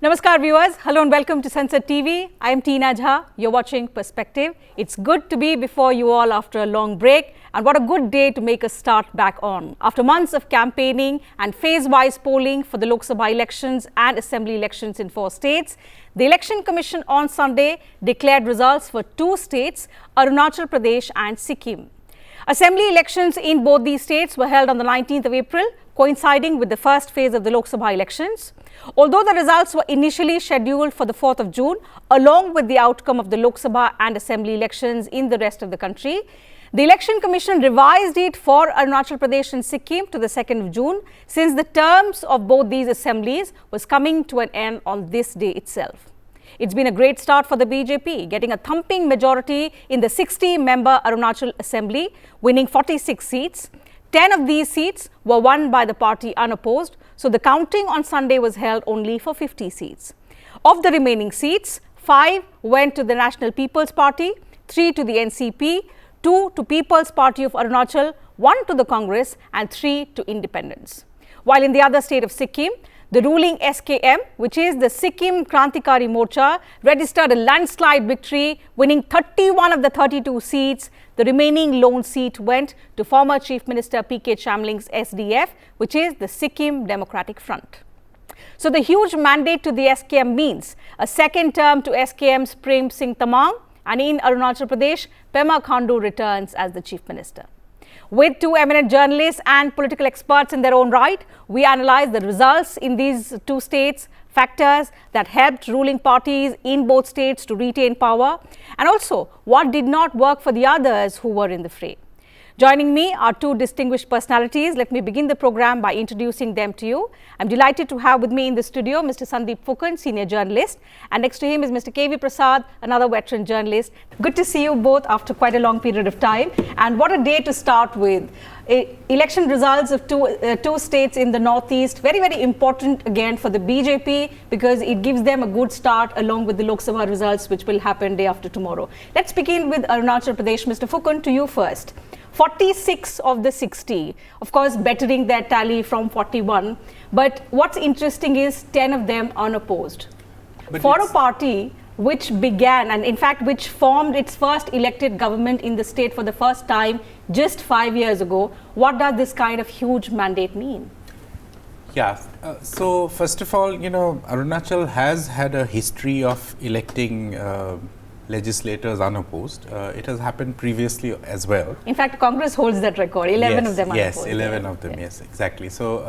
Namaskar viewers, hello and welcome to Sansad TV. I am Teena Jha, you're watching Perspective. It's good to be before you all after a long break, and what a good day to make a start back on. After months of campaigning and phase-wise polling for the Lok Sabha elections and Assembly elections in 4 states, the Election Commission on Sunday declared results for 2 states, Arunachal Pradesh and Sikkim. Assembly elections in both these states were held on the 19th of April, coinciding with the first phase of the Lok Sabha elections. Although the results were initially scheduled for the 4th of June, along with the outcome of the Lok Sabha and Assembly elections in the rest of the country, the Election Commission revised it for Arunachal Pradesh and Sikkim to the 2nd of June, since the terms of both these assemblies was coming to an end on this day itself. It's been a great start for the BJP, getting a thumping majority in the 60-member Arunachal Assembly, winning 46 seats. 10 of these seats were won by the party unopposed, so the counting on Sunday was held only for 50 seats. Of the remaining seats, 5 went to the National People's Party, 3 to the NCP, 2 to People's Party of Arunachal, 1 to the Congress and 3 to independents. While in the other state of Sikkim, the ruling SKM, which is the Sikkim Krantikari Morcha, registered a landslide victory, winning 31 of the 32 seats. The remaining lone seat went to former Chief Minister PK Chamling's SDF, which is the Sikkim Democratic Front. So the huge mandate to the SKM means a second term to SKM's Prem Singh Tamang, and in Arunachal Pradesh, Pema Khandu returns as the Chief Minister. With 2 eminent journalists and political experts in their own right, we analyze the results in these 2 states, factors that helped ruling parties in both states to retain power, and also what did not work for the others who were in the fray. Joining me are 2 distinguished personalities. Let me begin the program by introducing them to you. I'm delighted to have with me in the studio Mr. Sandeep Phukun, senior journalist, and next to him is Mr. KV Prasad, another veteran journalist. Good to see you both after quite a long period of time, and what a day to start with. Election results of two states in the northeast, very, very important again for the BJP because it gives them a good start along with the Lok Sabha results, which will happen day after tomorrow. Let's begin with Arunachal Pradesh. Mr. Phukun, to you first. 46 of the 60, of course, bettering their tally from 41. But what's interesting is 10 of them unopposed. But for a party which began and in fact which formed its first elected government in the state for the first time just 5 years ago, what does this kind of huge mandate mean? Yeah, so first of all, you know, Arunachal has had a history of electing legislators unopposed. It has happened previously as well. In fact, Congress holds that record. 11 of them unopposed. Yes, 11 of them. Yes, exactly. So,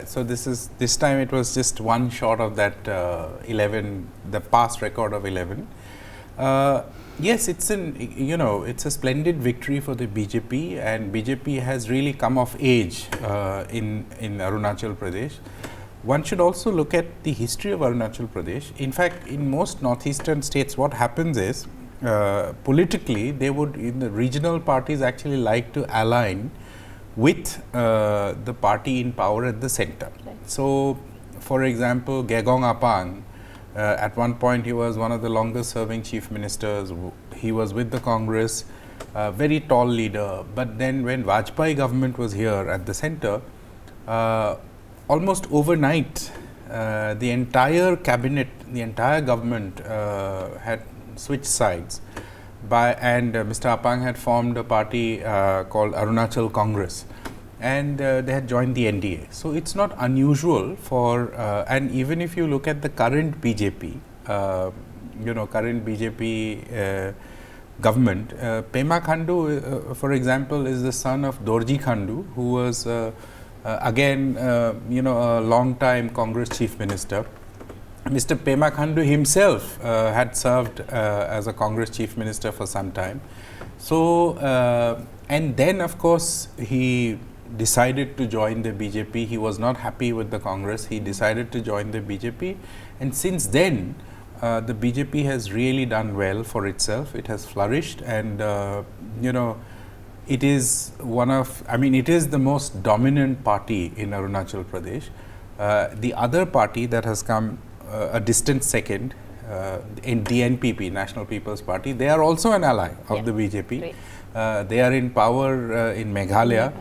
so this time it was just one short of that 11, the past record of 11. Yes, it's it's a splendid victory for the BJP, and BJP has really come of age in Arunachal Pradesh. One should also look at the history of Arunachal Pradesh. In fact, in most northeastern states, what happens is, politically, they would, in the regional parties, actually like to align with the party in power at the center. Right. So, for example, Gegong Apang, at one point he was one of the longest serving chief ministers. He was with the Congress, very tall leader. But then when Vajpayee government was here at the center, almost overnight, the entire cabinet, the entire government had switched sides, and Mr. Apang had formed a party called Arunachal Congress, and they had joined the NDA. So it's not unusual for, and even if you look at the current BJP, current BJP government, Pema Khandu, for example, is the son of Dorji Khandu, who was again, a long-time Congress chief minister. Mr. Pema Khandu himself had served as a Congress chief minister for some time. So, and then of course he decided to join the BJP. He was not happy with the Congress. He decided to join the BJP, and since then the BJP has really done well for itself. It has flourished, and it is it is the most dominant party in Arunachal Pradesh. The other party that has come a distant second, in the NPP, National People's Party, they are also an ally of the BJP. They are in power in Meghalaya,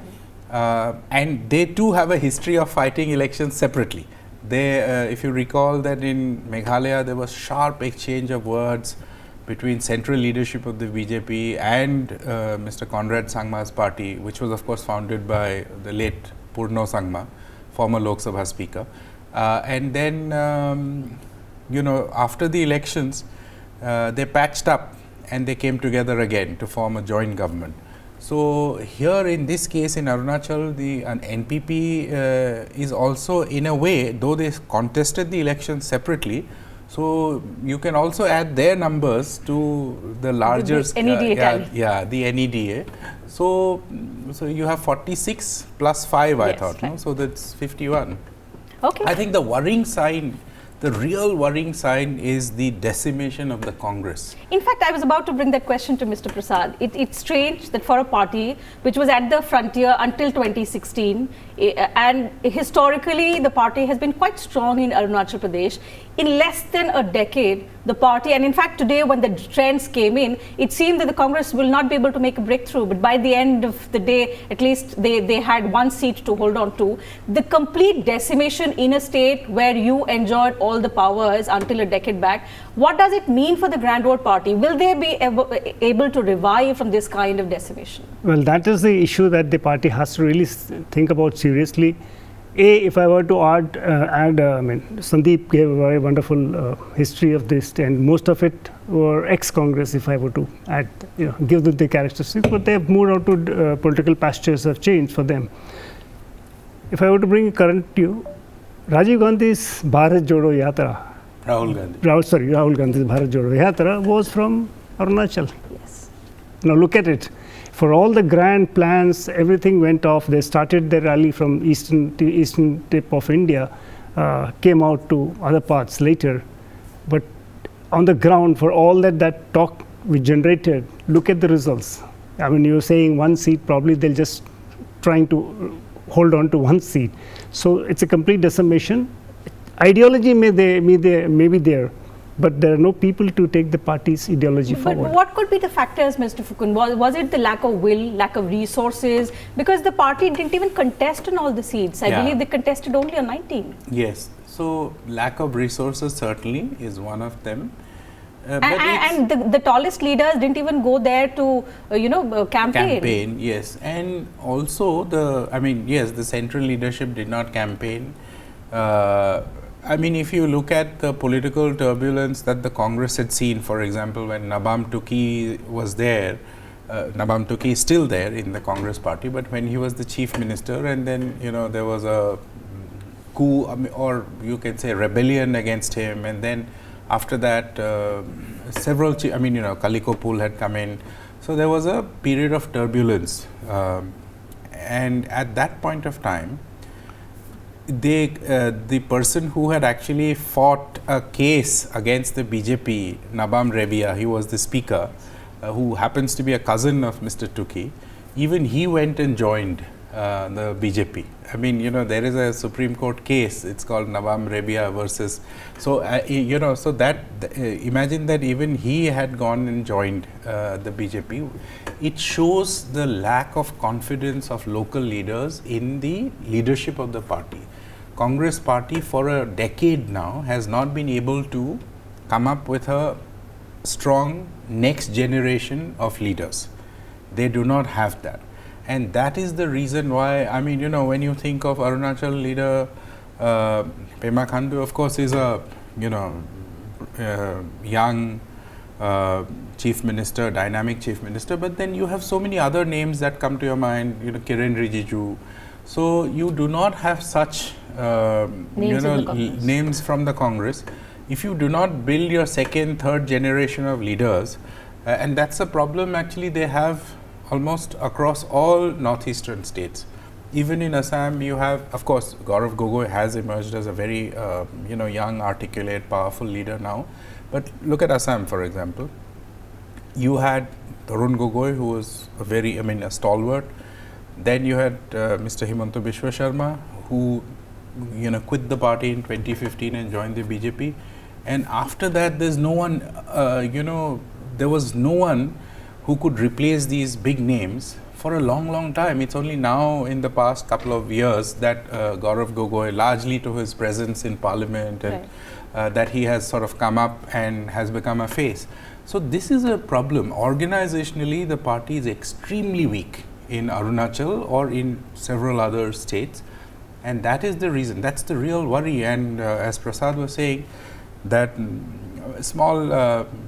and they too have a history of fighting elections separately. They, if you recall that in Meghalaya, there was sharp exchange of words between central leadership of the BJP and Mr. Conrad Sangma's party, which was of course founded by the late Purno Sangma, former Lok Sabha Speaker. And then, you know, after the elections, they patched up and they came together again to form a joint government. So here in this case in Arunachal, an NPP is also in a way, though they contested the elections separately, so you can also add their numbers to the larger the NEDA the NEDA. So you have 46 plus 5, I thought, right. no? So that's 51. Okay. I think the worrying sign, the real worrying sign is the decimation of the Congress. In fact, I was about to bring that question to Mr. Prasad. It's strange that for a party which was at the frontier until 2016, and historically the party has been quite strong in Arunachal Pradesh, in less than a decade, the party, and in fact today when the trends came in, it seemed that the Congress will not be able to make a breakthrough, but by the end of the day, at least they had one seat to hold on to. The complete decimation in a state where you enjoyed all the powers until a decade back, what does it mean for the Grand Old Party? Will they be able to revive from this kind of decimation? Well, that is the issue that the party has to really think about seriously. If I were to add, I mean, Sandeep gave a very wonderful history of this, and most of it were ex-Congress, if I were to add, you know, give them the characteristics, but they have moved out to political pastures have changed for them. If I were to bring a current to you, Rajiv Gandhi's Bharat Jodo Yatra, Rahul Gandhi's Bharat Jodo Yatra was from Arunachal. Yes. Now look at it. For all the grand plans, everything went off. They started their rally from eastern tip of India, came out to other parts later. But on the ground, for all that talk we generated, look at the results. I mean, you're saying one seat, probably they'll just trying to hold on to one seat. So it's a complete decimation. Ideology may be there, but there are no people to take the party's ideology forward. But what could be the factors, Mr. Fukun? Was it the lack of will, lack of resources? Because the party didn't even contest on all the seats. I believe they contested only on 19. Yes. So lack of resources certainly is one of them. And the tallest leaders didn't even go there to, campaign. Yes. And also the central leadership did not campaign. I mean, if you look at the political turbulence that the Congress had seen, for example, when Nabam Tuki was there, Nabam Tuki is still there in the Congress party, but when he was the chief minister, and then, you know, there was a coup, or you can say rebellion against him, and then after that, several, Kaliko Pool had come in. So there was a period of turbulence. And at that point of time, the person who had actually fought a case against the BJP, Nabam Rebia, he was the speaker, who happens to be a cousin of Mr. Tuki, even he went and joined the BJP. I mean, you know, there is a Supreme Court case, it's called Nabam Rebia versus, so, so that, imagine that even he had gone and joined the BJP. It shows the lack of confidence of local leaders in the leadership of the party. Congress party for a decade now has not been able to come up with a strong next generation of leaders. They do not have that. And that is the reason why, I mean, you know, when you think of Arunachal leader, Pema Khandu, of course, is a, young chief minister, dynamic chief minister, but then you have so many other names that come to your mind, Kiren Rijiju. So you do not have such, names from the Congress. If you do not build your second, third generation of leaders, and that's a problem actually they have almost across all northeastern states. Even in Assam, you have, of course, Gaurav Gogoi has emerged as a very, young, articulate, powerful leader now. But look at Assam, for example. You had Tarun Gogoi, who was a stalwart. Then you had Mr. Himanta Biswa Sharma, who, quit the party in 2015 and joined the BJP. And after that, there's no one, there was no one who could replace these big names for a long time. It's only now in the past couple of years that Gaurav Gogoi, largely to his presence in parliament, and that he has sort of come up and has become a face. So this is a problem. Organizationally, the party is extremely weak in Arunachal or in several other states, and that is the reason. That's the real worry. And as Prasad was saying, that small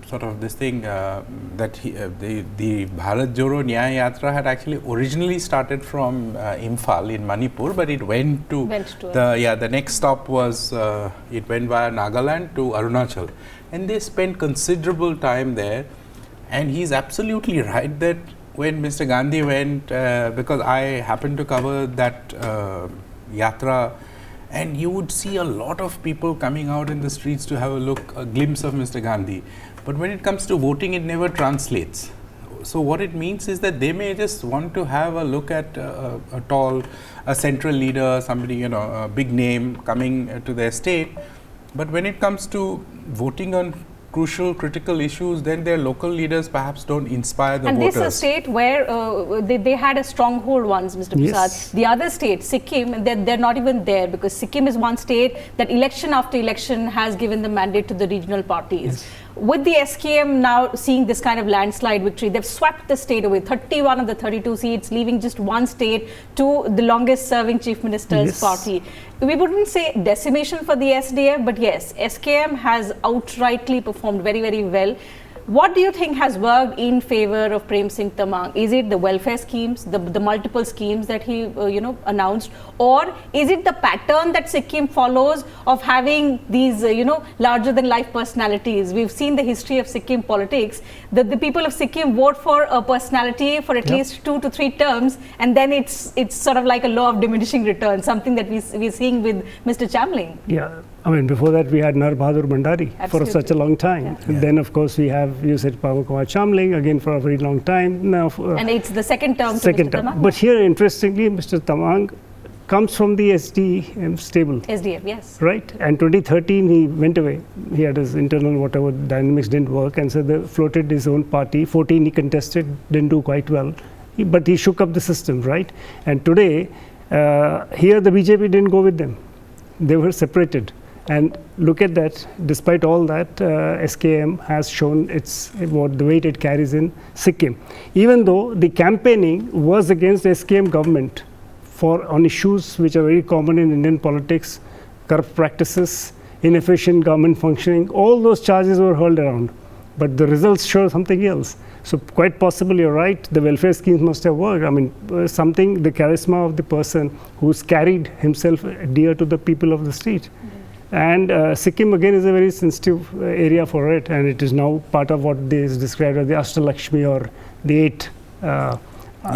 sort of this thing that the Bharat Jodo Nyaya Yatra had actually originally started from Imphal in Manipur, but it went to the next stop was it went via Nagaland to Arunachal, and they spent considerable time there. And he's absolutely right that when Mr. Gandhi went, because I happened to cover that yatra, and you would see a lot of people coming out in the streets to have a glimpse of Mr. Gandhi. But when it comes to voting, it never translates. So what it means is that they may just want to have a look at a central leader, somebody, a big name coming to their state. But when it comes to voting on crucial, critical issues, then their local leaders perhaps don't inspire the voters. And this is a state where they had a stronghold once, Mr. Prasad. The other state, Sikkim, they're not even there, because Sikkim is one state that election after election has given the mandate to the regional parties. With the SKM now seeing this kind of landslide victory, they've swept the state away, 31 of the 32 seats, leaving just one state to the longest serving chief minister's party. We wouldn't say decimation for the SDF, but yes, SKM has outrightly performed very, very well. What do you think has worked in favor of Prem Singh Tamang? Is it the welfare schemes, the multiple schemes that he announced, or is it the pattern that Sikkim follows of having these larger than life personalities? We've seen the history of Sikkim politics, that the people of Sikkim vote for a personality for at least 2 to 3 terms, and then it's sort of like a law of diminishing returns, something that we're seeing with Mr. Chamling. Yeah. I mean, before that, we had Nar Bahadur Bhandari for such a long time. And then, of course, we have, you said, Pawan Kumar Chamling, again for a very long time. Now, and it's the second term. Second term. Tamang. But here, interestingly, Mr. Tamang comes from the SDF stable. SDF, yes. Right. And 2013, he went away. He had his internal whatever dynamics didn't work, and so they floated his own party. 14, he contested, didn't do quite well. But he shook up the system, right? And today, here the BJP didn't go with them. They were separated. And look at that, despite all that, SKM has shown the weight it carries in Sikkim. Even though the campaigning was against SKM government on issues which are very common in Indian politics, corrupt practices, inefficient government functioning, all those charges were hurled around. But the results show something else. So quite possibly you're right, the welfare schemes must have worked. I mean, the charisma of the person who's carried himself dear to the people of the state. And Sikkim again is a very sensitive area for it, and it is now part of what is described as the Ashtalakshmi, or the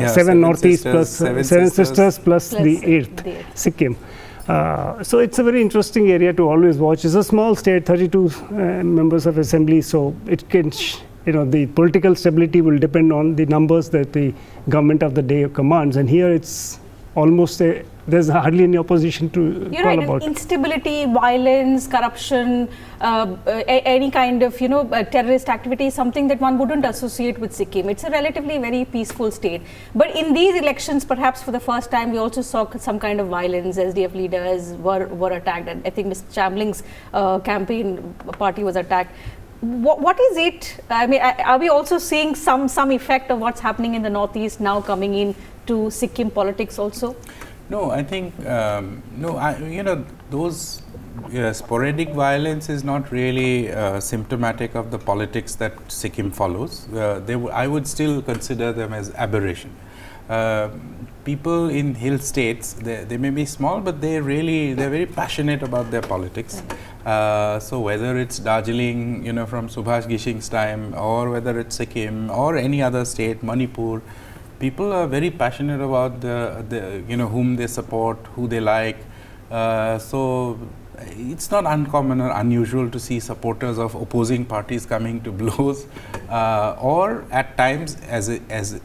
7 northeast plus 7 sisters plus the 8th Sikkim. So it's a very interesting area to always watch. It's a small state, 32 members of assembly, so it can, the political stability will depend on the numbers that the government of the day commands. And here it's almost there's hardly any opposition to call about. Instability, violence, corruption, any kind of terrorist activity is something that one wouldn't associate with Sikkim. It's a relatively very peaceful state. But in these elections, perhaps for the first time, we also saw some kind of violence. SDF leaders were attacked, and I think Mr. Chamling's campaign party was attacked. What is it? I mean, are we also seeing some effect of what's happening in the northeast now coming in to Sikkim politics also? No, I think those sporadic violence is not really symptomatic of the politics that Sikkim follows. I would still consider them as aberration. People in hill states, they may be small, but they're very passionate about their politics. So whether it's Darjeeling, from Subhash Gishing's time, or whether it's Sikkim or any other state, Manipur, people are very passionate about whom they support, who they like. So it's not uncommon or unusual to see supporters of opposing parties coming to blows, or at times, as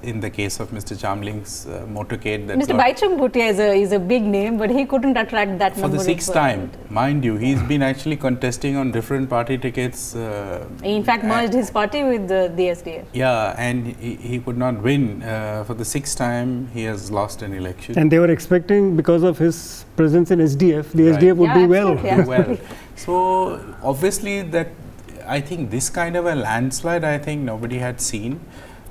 in the case of Mr. Chamling's motorcade. That Mr. Baichung Bhutia is a big name, but he couldn't attract that number. For the sixth time, mind you, he's been actually contesting on different party tickets. He in fact merged his party with the SDF. Yeah, and he could not win. For the sixth time, he has lost an election. And they were expecting, because of his presence in SDF, the SDF would do well. Well, so obviously that I think this kind of a landslide, I think nobody had seen.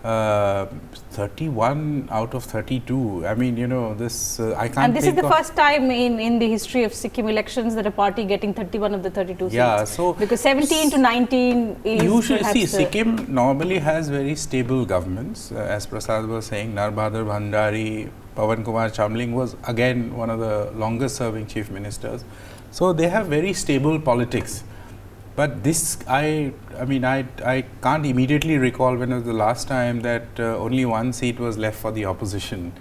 31 out of 32. I mean, this I can't. And this is the first time in the history of Sikkim elections that a party getting 31 of the 32 seats. Yeah, so because 17 to 19 is usually see Sikkim normally has very stable governments. As Prasad was saying, Narbhadur Bhandari, Pawan Kumar Chamling was again one of the longest serving chief ministers. So they have very stable politics. But this, I can't immediately recall when was the last time that only one seat was left for the opposition.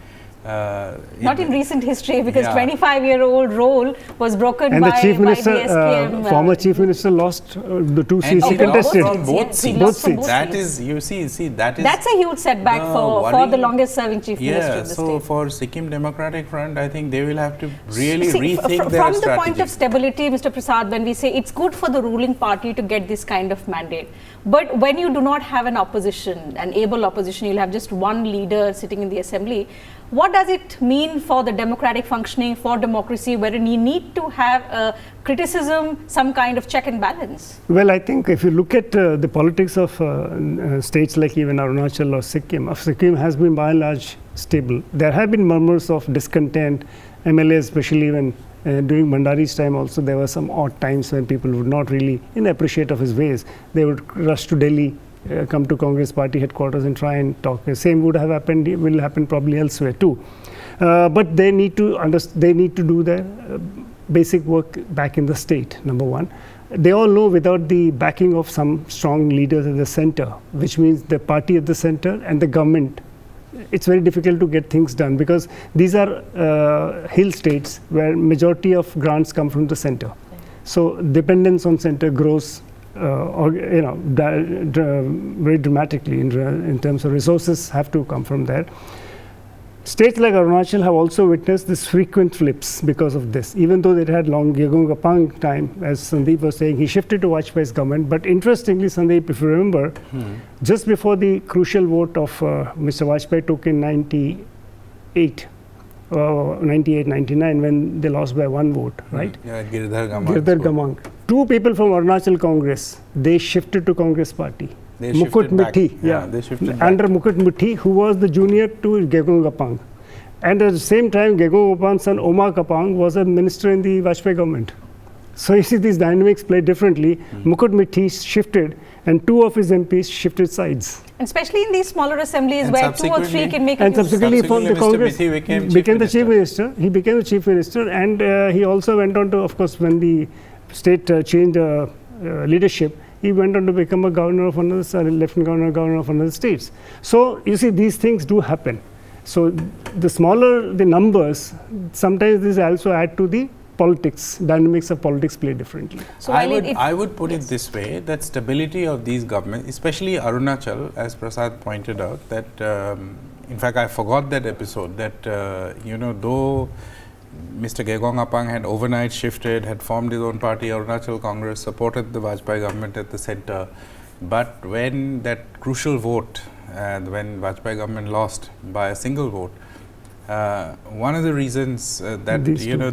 Not in recent history, because 25-year-old role was broken and by the chief minister, by the SPM. Former chief minister lost the two seats he contested. Both seats. Both seats. That is, you see, that is. That's a huge setback for the longest serving chief minister in the state. So for Sikkim Democratic Front, I think they will have to really rethink their from strategy. the point of stability, Mr. Prasad, when we say it's good for the ruling party to get this kind of mandate, but when you do not have an opposition, an able opposition, you'll have just one leader sitting in the assembly. What does it mean for the democratic functioning, for democracy, wherein you need to have criticism, some kind of check and balance? Well, I think if you look at the politics of states like even Arunachal or Sikkim has been by and large stable. There have been murmurs of discontent, MLAs, especially when during Bhandari's time also there were some odd times when people would not really appreciate of his ways. They would rush to Delhi, come to Congress party headquarters and try and talk. The same would have happened, will happen probably elsewhere too. But they need to do their basic work back in the state, number one. They all know without the backing of some strong leaders at the center, which means the party at the center and the government, it's very difficult to get things done, because these are hill states where majority of grants come from the center. So dependence on center grows very dramatically in terms of resources have to come from there. States like Arunachal have also witnessed this frequent flips because of this. Even though they had long Gegong Apang time, as Sandeep was saying, he shifted to Vajpayee's government. But interestingly, Sandeep, if you remember, just before the crucial vote of Mr. Vajpayee took in 98, 99, when they lost by one vote, right? Yeah, Girdhar Gamang. Two people from Arunachal Congress, they shifted to Congress party. They Mukut Mithi, they shifted under Mukut Mithi, who was the junior to Gegong Apang. And at the same time, Gegong Apang's son Oma Kapang was a minister in the Vajpayee government. So you see, these dynamics play differently. Mukut Mithi shifted, and two of his MPs shifted sides. And especially in these smaller assemblies and where 2 or 3 can make a and subsequently from the Congress became the chief minister. He became the chief minister, and he also went on to, of course, when the state changed leadership, he went on to become a governor of another, lieutenant governor of another states. So you see, these things do happen. So the smaller the numbers, sometimes this also add to the politics, dynamics of politics play differently. So I would put it this way, that stability of these governments, especially Arunachal, as Prasad pointed out, that in fact I forgot that episode, that though Mr. Gegong Apang had overnight shifted, had formed his own party, Arunachal Congress, supported the Vajpayee government at the center, but when that crucial vote, when Vajpayee government lost by a single vote, one of the reasons that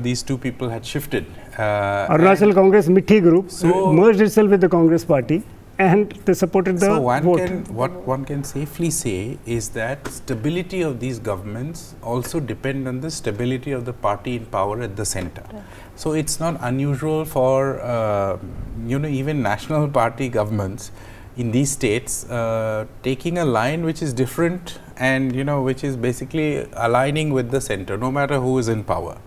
these two people had shifted. Arunachal Congress Mithi group merged itself with the Congress party, and they supported the vote. What one can safely say is that stability of these governments also depend on the stability of the party in power at the center. So it's not unusual for even national party governments in these states taking a line which is different and which is basically aligning with the center, no matter who is in power.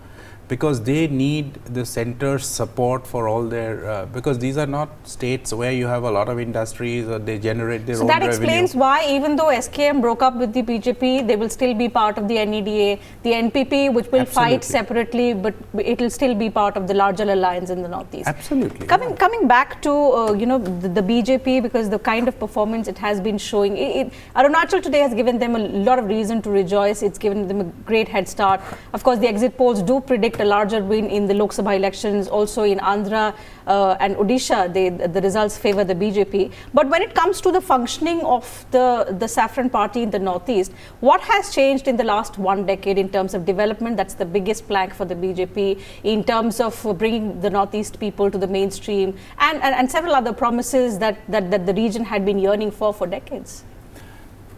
because they need the center's support for all their, because these are not states where you have a lot of industries or they generate their own revenue. So that explains why even though SKM broke up with the BJP, they will still be part of the NEDA, the NPP, which will fight separately, but it will still be part of the larger alliance in the Northeast. Absolutely. Coming back to the BJP, because the kind of performance it has been showing, Arunachal today has given them a lot of reason to rejoice. It's given them a great head start. Of course, the exit polls do predict a larger win in the Lok Sabha elections. Also in Andhra and Odisha, the results favor the BJP. But when it comes to the functioning of the Saffron Party in the Northeast, what has changed in the last 1 decade in terms of development? That's the biggest plank for the BJP in terms of bringing the Northeast people to the mainstream and several other promises that the region had been yearning for decades.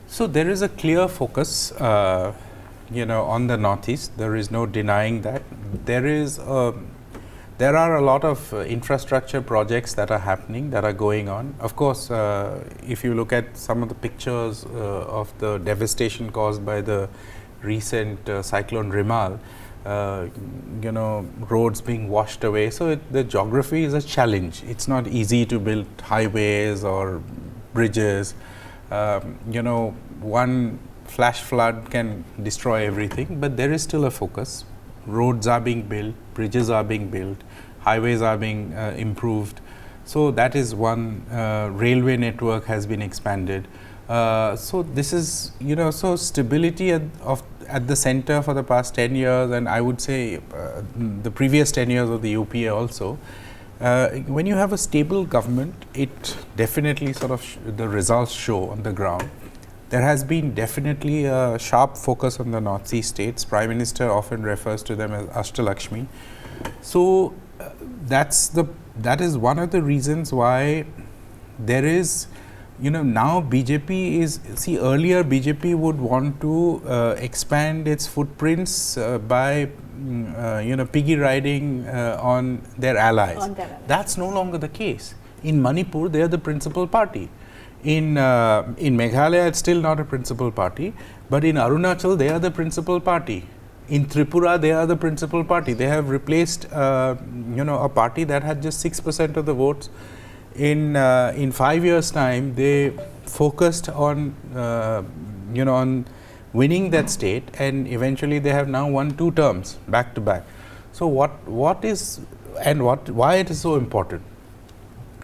So there is a clear focus on the Northeast. There is no denying that. There are a lot of infrastructure projects that are happening, that are going on. Of course, if you look at some of the pictures of the devastation caused by the recent cyclone Rimal, roads being washed away. So the geography is a challenge. It's not easy to build highways or bridges. One flash flood can destroy everything, but there is still a focus. Roads are being built, bridges are being built, highways are being improved. So that is one. Railway network has been expanded. So this is, so stability at the center for the past 10 years, and I would say the previous 10 years of the UPA also. When you have a stable government, it definitely the results show on the ground. There has been definitely a sharp focus on the Northeast states. Prime Minister often refers to them as Ashtalakshmi. So that is one of the reasons why there is, now BJP is, earlier BJP would want to expand its footprints by, piggy riding on their allies. That's no longer the case. In Manipur, they are the principal party. In Meghalaya, it's still not a principal party, but in Arunachal, they are the principal party. In Tripura, they are the principal party. They have replaced, a party that had just 6% of the votes. In 5 years' time, they focused on, on winning that state, and eventually they have now won 2 terms back to back. So why it is so important?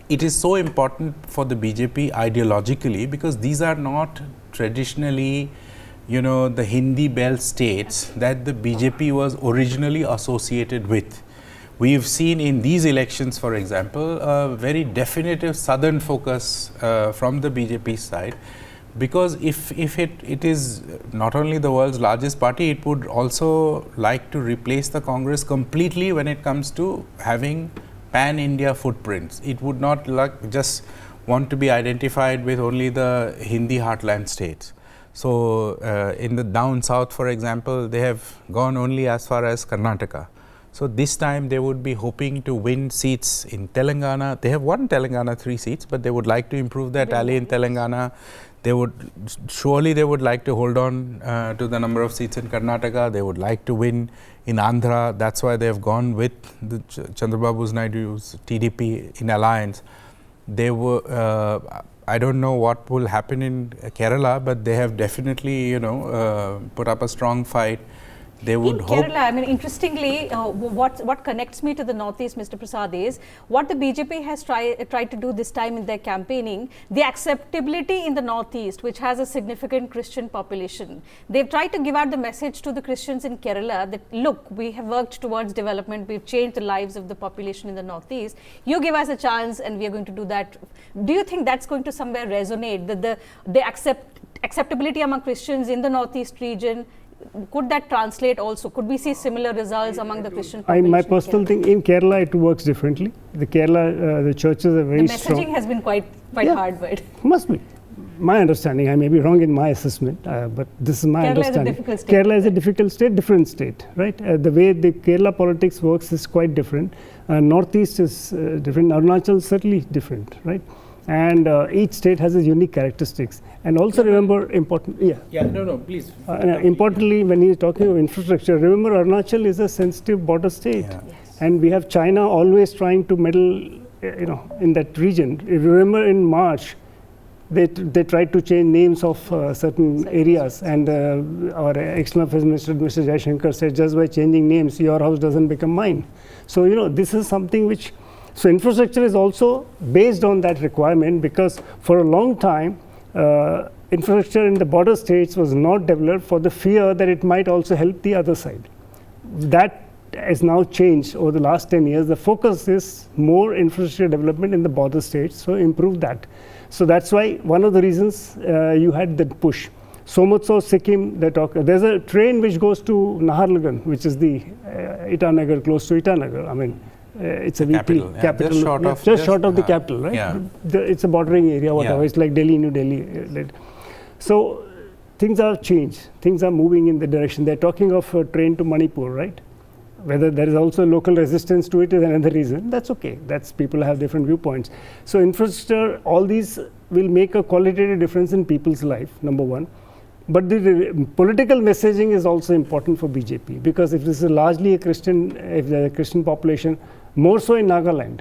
It is so important for the BJP ideologically because these are not traditionally, the Hindi belt states that the BJP was originally associated with. We've seen in these elections, for example, a very definitive southern focus from the BJP side, because if it is not only the world's largest party, it would also like to replace the Congress completely when it comes to having pan-India footprints. It would not just want to be identified with only the Hindi heartland states. So in the down south, for example, they have gone only as far as Karnataka. So this time they would be hoping to win seats in Telangana. They have won Telangana 3 seats, but they would like to improve their tally in Telangana. They would like to hold on to the number of seats in Karnataka. They would like to win in Andhra. That's why they have gone with the Chandrababu Naidu's TDP in alliance. They were, I don't know what will happen in Kerala, but they have definitely, put up a strong fight. They would hope. Kerala, I mean, interestingly, what connects me to the Northeast, Mr. Prasad, is what the BJP has tried to do this time in their campaigning, the acceptability in the Northeast, which has a significant Christian population. They've tried to give out the message to the Christians in Kerala that, look, we have worked towards development, we've changed the lives of the population in the Northeast. You give us a chance and we are going to do that. Do you think that's going to somewhere resonate, that the acceptability among Christians in the Northeast region? Could that translate also? Could we see similar results among the Christian population? My personal thing, in Kerala it works differently. The Kerala, the churches are very strong. The messaging has been quite hard, but must be. My understanding, I may be wrong in my assessment, but this is my understanding. Kerala is a difficult state, different state, right? The way the Kerala politics works is quite different. Northeast is different. Arunachal is certainly different, right? and each state has its unique characteristics. And also remember please. Importantly, when you're talking of infrastructure, remember Arunachal is a sensitive border state. Yeah. Yes. And we have China always trying to meddle, in that region. If you remember in March, they tried to change names of certain areas, and our External Affairs Minister, Mr. Jaishankar, said just by changing names, your house doesn't become mine. So, this is something which, so infrastructure is also based on that requirement, because for a long time, infrastructure in the border states was not developed for the fear that it might also help the other side. That has now changed over the last 10 years. The focus is more infrastructure development in the border states, so improve that. So that's why one of the reasons you had that push. So much so Sikkim, there's a train which goes to Naharlagun, which is the Itanagar, close to Itanagar. I mean, it's a capital, just short of the capital, right? Yeah. It's a bordering area, whatever. It's like Delhi, New Delhi. So things have changed. Things are moving in the direction. They're talking of a train to Manipur, right? Whether there is also local resistance to it is another reason. That's okay. That's people have different viewpoints. So infrastructure, all these will make a qualitative difference in people's life, number one. But the political messaging is also important for BJP, because if this is largely a Christian population, more so in Nagaland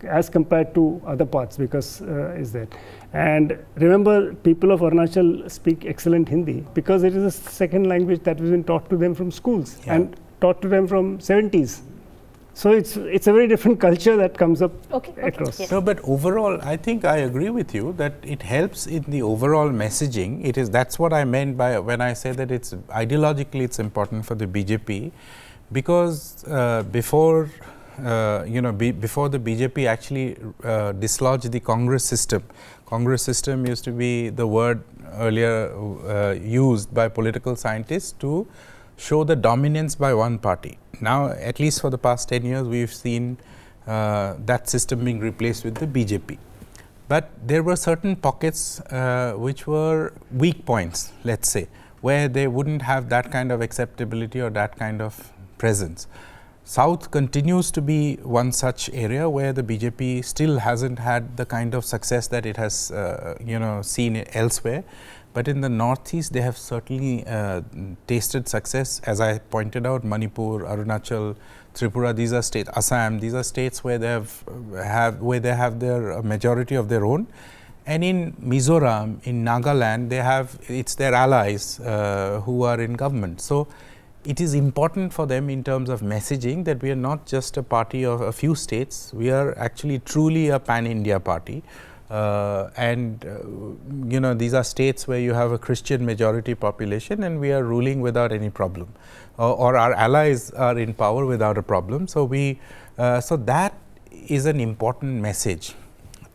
as compared to other parts, because is that. And remember, people of Arunachal speak excellent Hindi because it is a second language that has been taught to them from schools and taught to them from 70s. So it's a very different culture that comes up across. Yes. No, but overall, I think I agree with you that it helps in the overall messaging. That's what I meant by when I say that it's ideologically it's important for the BJP, because before the BJP actually dislodged the Congress system used to be the word earlier used by political scientists to show the dominance by one party. Now, at least for the past 10 years, we've seen that system being replaced with the BJP. But there were certain pockets which were weak points, let's say, where they wouldn't have that kind of acceptability or that kind of presence. South continues to be one such area where the BJP still hasn't had the kind of success that it has seen elsewhere. But in the northeast, they have certainly tasted success. As I pointed out, Manipur, Arunachal, Tripura, these are states, Assam, these are states where they have their majority of their own. And in Mizoram, in Nagaland, it's their allies who are in government. So it is important for them in terms of messaging that we are not just a party of a few states, we are actually truly a pan-India party. These are states where you have a Christian majority population and we are ruling without any problem, or our allies are in power without a problem. So so that is an important message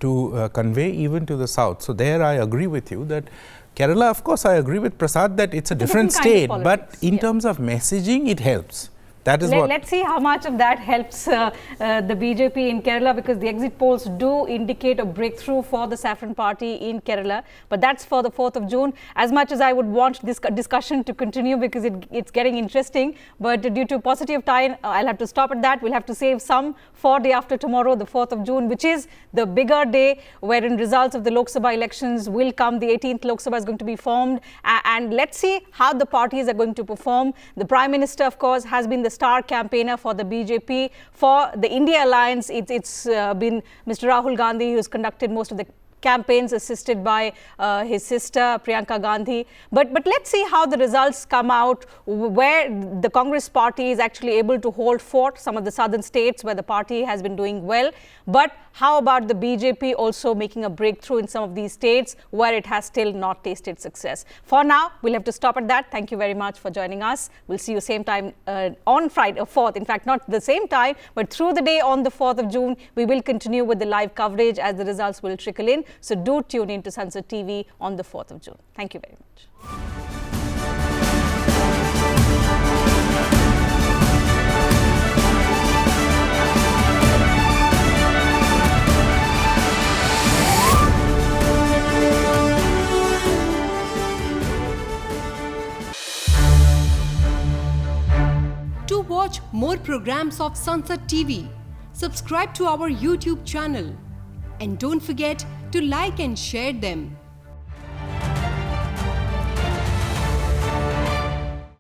to convey even to the south. So there I agree with you that Kerala, of course I agree with Prasad that it's a different state, but in terms of messaging it helps. That is Let's see how much of that helps the BJP in Kerala, because the exit polls do indicate a breakthrough for the Saffron Party in Kerala. But that's for the 4th of June. As much as I would want this discussion to continue because it's getting interesting, but due to paucity of time, I'll have to stop at that. We'll have to save some for day after tomorrow, the 4th of June, which is the bigger day wherein results of the Lok Sabha elections will come. The 18th Lok Sabha is going to be formed. And let's see how the parties are going to perform. The Prime Minister, of course, has been the star campaigner for the BJP. For the India Alliance, it's been Mr. Rahul Gandhi who has conducted most of the campaigns, assisted by his sister Priyanka Gandhi. But let's see how the results come out, where the Congress party is actually able to hold fort some of the southern states where the party has been doing well. But how about the BJP also making a breakthrough in some of these states where it has still not tasted success? For now, we'll have to stop at that. Thank you very much for joining us. We'll see you same time on Friday, 4th. In fact, not the same time, but through the day on the 4th of June, we will continue with the live coverage as the results will trickle in. So do tune in to Sansad TV on the 4th of June. Thank you very much. To watch more programs of Sansad TV, subscribe to our YouTube channel. And don't forget to like and share them.